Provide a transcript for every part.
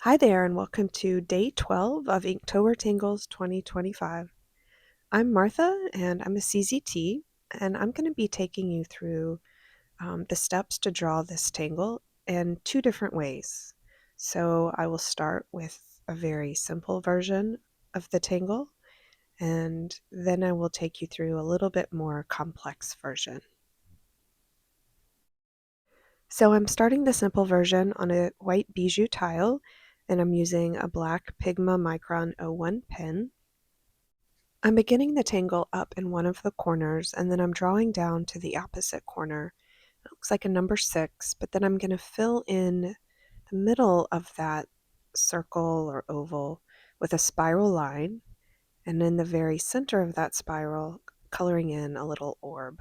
Hi there, and welcome to day 12 of Inktober Tangles 2025. I'm Martha, and I'm a CZT, and I'm going to be taking you through the steps to draw this tangle in two different ways. So I will start with a very simple version of the tangle, and then I will take you through a little bit more complex version. So I'm starting the simple version on a white bijou tile, and I'm using a black Pigma Micron 01 pen. I'm beginning the tangle up in one of the corners, and then I'm drawing down to the opposite corner. It looks like a number 6, but then I'm going to fill in the middle of that circle or oval with a spiral line, and in the very center of that spiral, coloring in a little orb.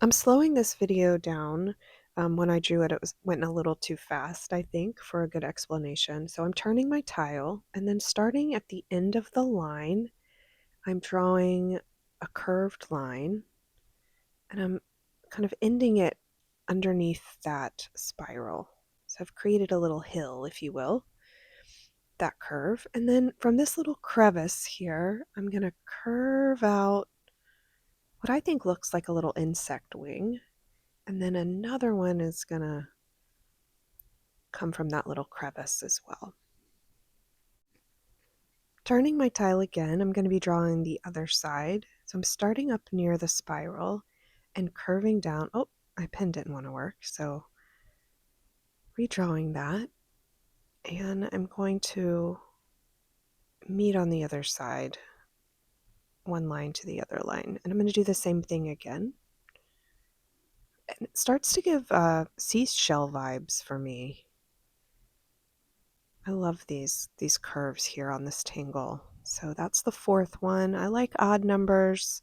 I'm slowing this video down. When I drew it, went a little too fast, I think, for a good explanation. So I'm turning my tile, and then starting at the end of the line, I'm drawing a curved line, and I'm kind of ending it underneath that spiral. So I've created a little hill, if you will, that curve. And then from this little crevice here, I'm going to curve out what I think looks like a little insect wing. And then another one is going to come from that little crevice as well. Turning my tile again, I'm going to be drawing the other side. So I'm starting up near the spiral and curving down. Oh, my pen didn't want to work, so redrawing that. And I'm going to meet on the other side, one line to the other line. And I'm going to do the same thing again. And it starts to give seashell vibes for me. I love these curves here on this tangle. So that's the fourth one. I like odd numbers.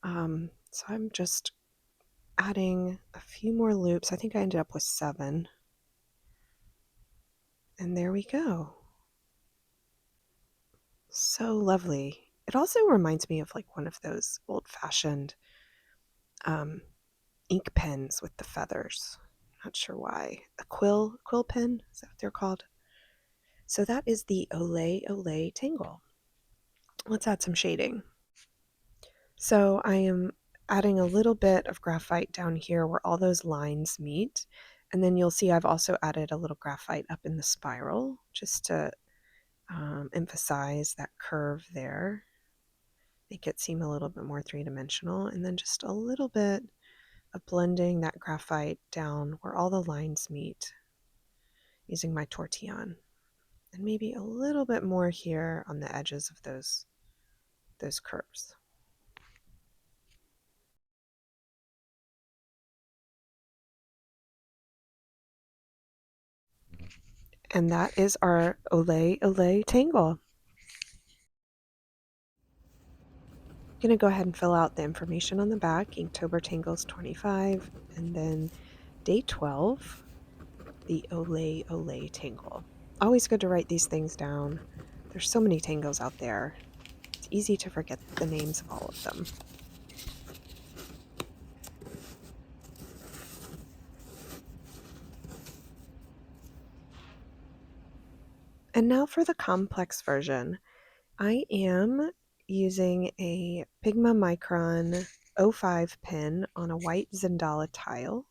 So I'm just adding a few more loops. I think I ended up with 7. And there we go. So lovely. It also reminds me of like one of those old-fashioned ink pens with the feathers. Not sure why. A quill pen? Is that what they're called? So that is the Ole-Ole Tangle. Let's add some shading. So I am adding a little bit of graphite down here where all those lines meet. And then you'll see I've also added a little graphite up in the spiral just to emphasize that curve there. Make it seem a little bit more three-dimensional. And then just a little bit of blending that graphite down where all the lines meet using my tortillon. And maybe a little bit more here on the edges of those curves. And that is our Ole-Ole Tangle. I'm going to go ahead and fill out the information on the back, Inktober Tangles 25, and then day 12, the Ole-Ole Tangle. Always good to write these things down. There's so many tangles out there. It's easy to forget the names of all of them. And now for the complex version. I am using a Pigma Micron 05 pen on a white Zendala tile.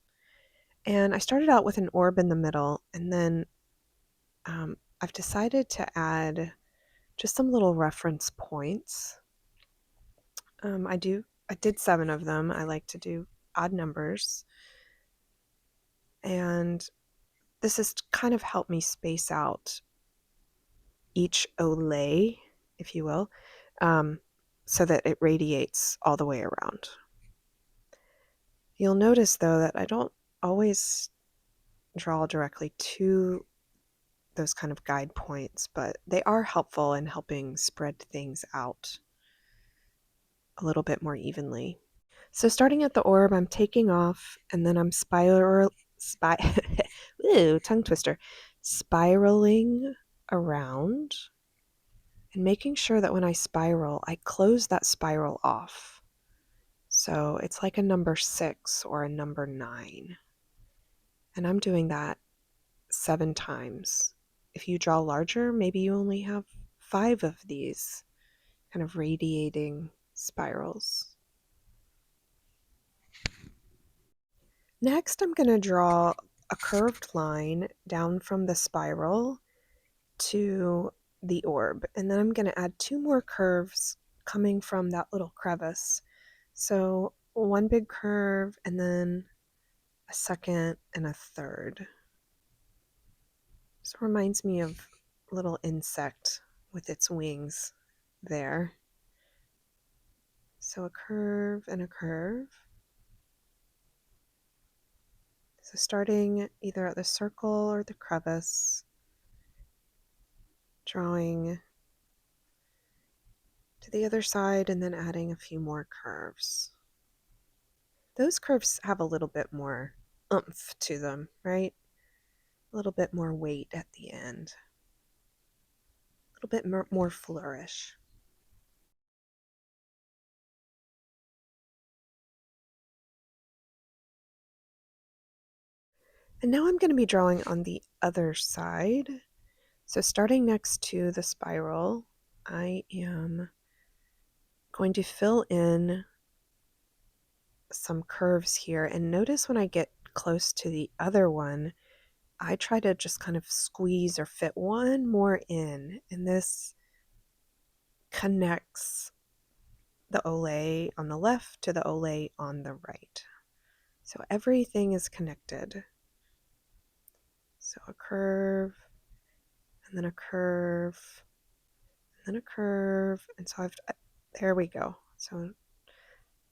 And I started out with an orb in the middle, and then I've decided to add just some little reference points. I did 7 of them. I like to do odd numbers. And this has kind of helped me space out each Olay, if you will, so that it radiates all the way around. You'll notice, though, that I don't always draw directly to those kind of guide points, but they are helpful in helping spread things out a little bit more evenly. So starting at the orb, I'm taking off, and then I'm tongue twister, spiraling around and making sure that when I spiral, I close that spiral off. So it's like a number 6 or a number 9. And I'm doing that 7 times. If you draw larger, maybe you only have 5 of these kind of radiating spirals. Next, I'm going to draw a curved line down from the spiral to the orb, and then I'm going to add 2 more curves coming from that little crevice. So one big curve and then a second and a third. So it reminds me of a little insect with its wings there. So a curve and a curve. So starting either at the circle or the crevice, drawing to the other side and then adding a few more curves. Those curves have a little bit more oomph to them, right? A little bit more weight at the end, a little bit more flourish. And now I'm going to be drawing on the other side. So starting next to the spiral, I am going to fill in some curves here. And notice when I get close to the other one, I try to just kind of squeeze or fit one more in. And this connects the Ole on the left to the Ole on the right. So everything is connected. So a curve, and then a curve, and then a curve. And so there we go. So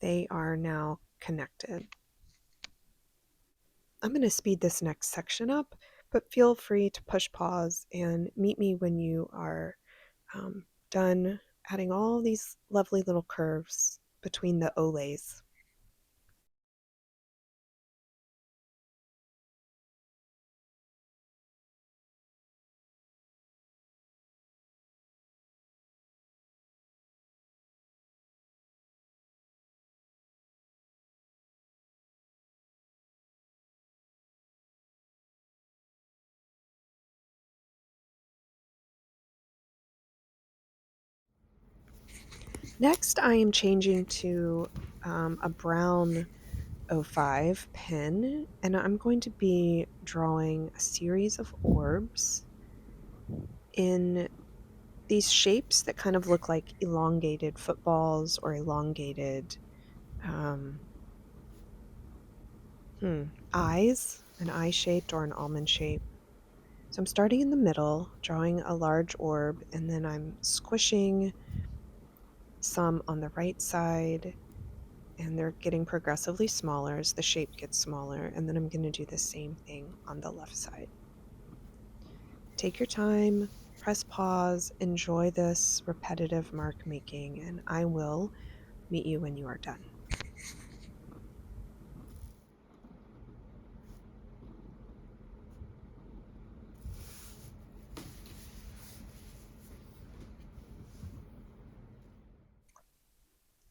they are now connected. I'm going to speed this next section up, but feel free to push pause and meet me when you are done adding all these lovely little curves between the Oles. Next, I am changing to a brown 05 pen, and I'm going to be drawing a series of orbs in these shapes that kind of look like elongated footballs or elongated um, eyes, an eye shaped or an almond shape. So I'm starting in the middle, drawing a large orb, and then I'm squishing some on the right side, and they're getting progressively smaller as the shape gets smaller, and then I'm going to do the same thing on the left side. Take your time, press pause, enjoy this repetitive mark making, and I will meet you when you are done.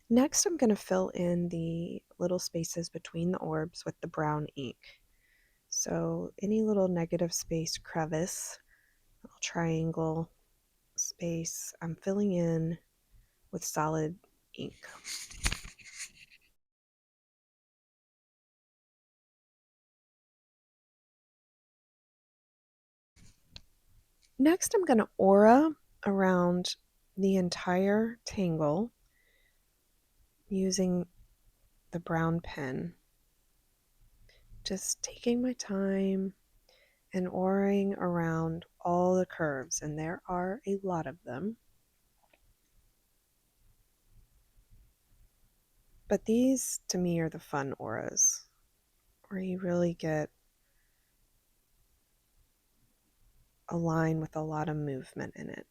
Next, I'm going to fill in the little spaces between the orbs with the brown ink. So any little negative space crevice, little triangle space, I'm filling in with solid ink. Next, I'm going to aura around the entire tangle using the brown pen. Just taking my time and auraing around all the curves, and there are a lot of them. But these, to me, are the fun auras, where you really get a line with a lot of movement in it.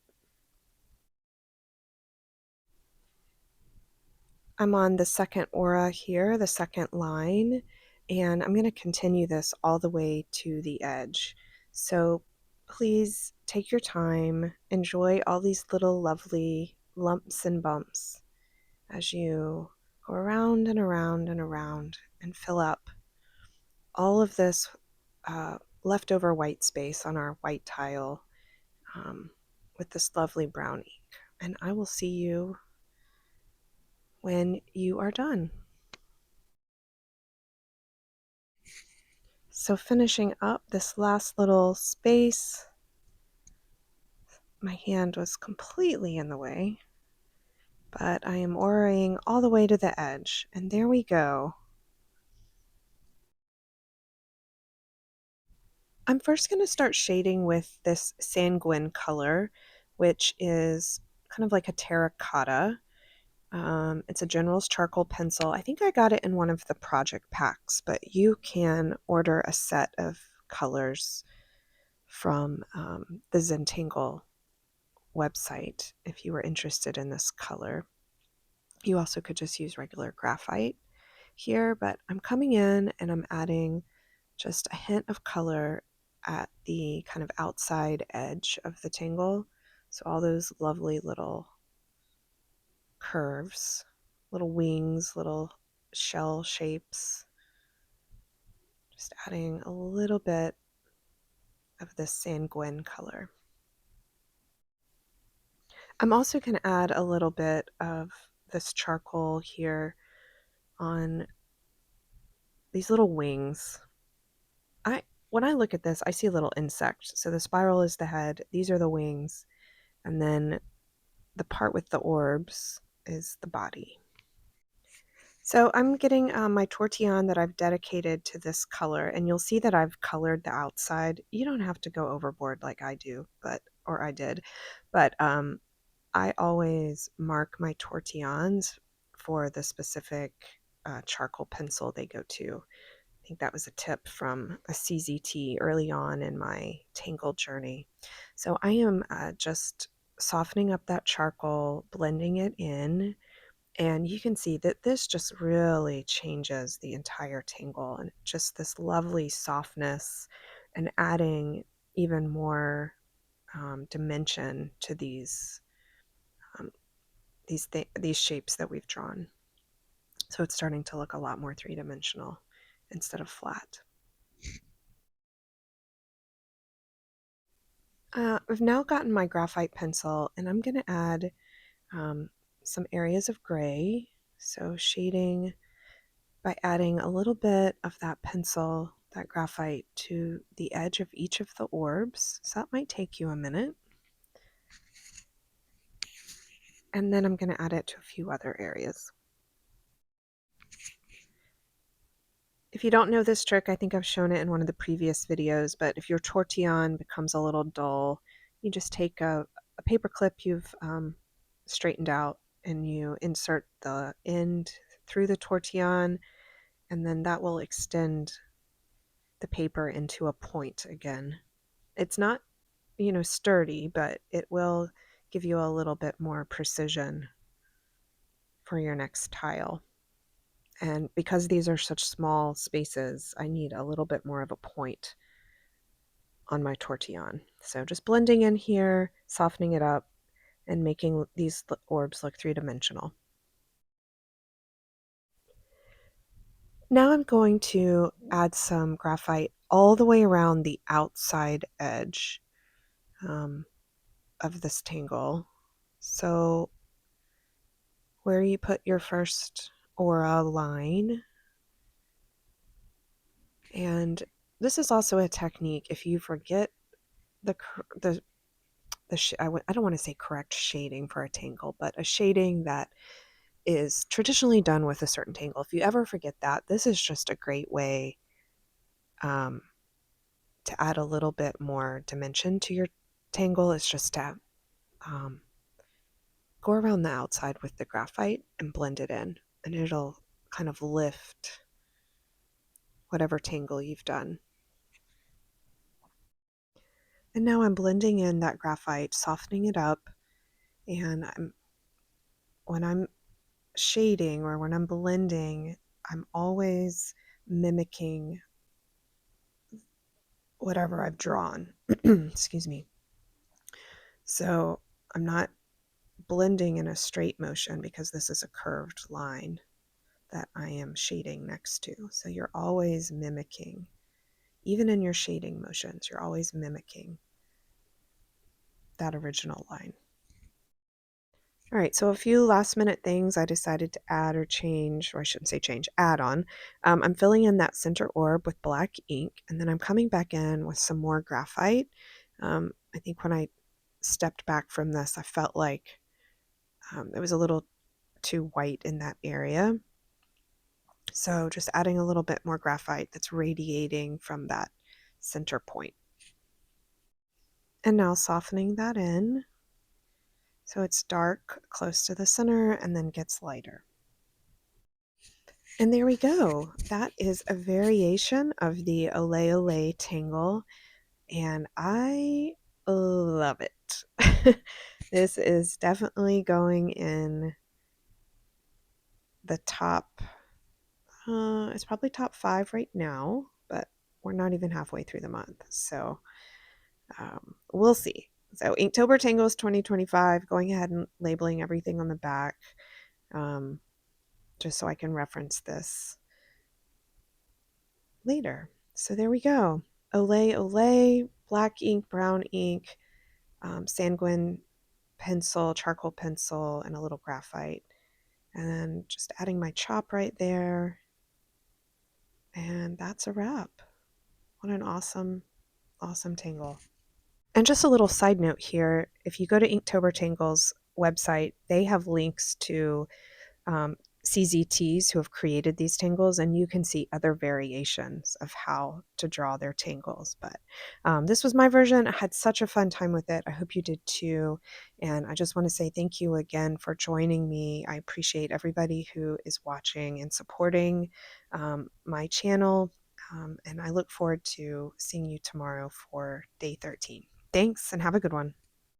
I'm on the second aura here, the second line, and I'm going to continue this all the way to the edge. So please take your time, enjoy all these little lovely lumps and bumps as you go around and around and around and fill up all of this leftover white space on our white tile with this lovely brown ink. And I will see you when you are done. So finishing up this last little space, my hand was completely in the way, but I am oraing all the way to the edge, and there we go. I'm first going to start shading with this sanguine color, which is kind of like a terracotta. It's a General's charcoal pencil. I think I got it in one of the project packs, but you can order a set of colors from the Zentangle website if you were interested in this color. You also could just use regular graphite here, but I'm coming in and I'm adding just a hint of color at the kind of outside edge of the tangle. So all those lovely little curves, little wings, little shell shapes. Just adding a little bit of this sanguine color. I'm also going to add a little bit of this charcoal here on these little wings. When I look at this, I see a little insect. So the spiral is the head, these are the wings, and then the part with the orbs is the body. So I'm getting my tortillon that I've dedicated to this color, and you'll see that I've colored the outside. You don't have to go overboard like I do, or I did, but I always mark my tortillons for the specific charcoal pencil they go to. I think that was a tip from a CZT early on in my Tangle journey. So I am just softening up that charcoal, blending it in, and you can see that this just really changes the entire tangle and just this lovely softness and adding even more dimension to um, these shapes that we've drawn. So it's starting to look a lot more three-dimensional instead of flat. I've now gotten my graphite pencil and I'm going to add some areas of gray. So shading by adding a little bit of that pencil, that graphite, to the edge of each of the orbs. So that might take you a minute. And then I'm going to add it to a few other areas. If you don't know this trick, I think I've shown it in one of the previous videos, but if your tortillon becomes a little dull, you just take a paper clip you've straightened out and you insert the end through the tortillon, and then that will extend the paper into a point again. It's not, sturdy, but it will give you a little bit more precision for your next tile. And because these are such small spaces, I need a little bit more of a point on my tortillon. So just blending in here, softening it up, and making these orbs look three-dimensional. Now I'm going to add some graphite all the way around the outside edge of this tangle. So where you put your first aura line, and this is also a technique if you forget the I don't want to say correct shading for a tangle, but a shading that is traditionally done with a certain tangle. If you ever forget that, this is just a great way um, to add a little bit more dimension to your tangle. It's just to go around the outside with the graphite and blend it in, and it'll kind of lift whatever tangle you've done. And now I'm blending in that graphite, softening it up, and when I'm shading or when I'm blending, I'm always mimicking whatever I've drawn. Excuse me. So I'm not blending in a straight motion because this is a curved line that I am shading next to. So you're always mimicking Even in your shading motions, you're always mimicking that original line. All right, so a few last minute things I decided to add or change, or I shouldn't say change, add on. I'm filling in that center orb with black ink, and then I'm coming back in with some more graphite. I think when I stepped back from this, I felt like it was a little too white in that area. So just adding a little bit more graphite that's radiating from that center point. And now softening that in so it's dark close to the center and then gets lighter. And there we go. That is a variation of the Ole-Ole Tangle, and I love it. This is definitely going in the top, it's probably top 5 right now, but we're not even halfway through the month, so we'll see. So Inktober Tangles 2025, going ahead and labeling everything on the back, just so I can reference this later. So there we go. Ole-Ole, black ink, brown ink, sanguine pencil, charcoal pencil, and a little graphite. And then just adding my chop right there. And that's a wrap. What an awesome, awesome tangle. And just a little side note here, if you go to Inktober Tangles website, they have links to CZTs who have created these tangles, and you can see other variations of how to draw their tangles. But this was my version. I had such a fun time with it. I hope you did too. And I just want to say thank you again for joining me. I appreciate everybody who is watching and supporting my channel. And I look forward to seeing you tomorrow for day 13. Thanks and have a good one.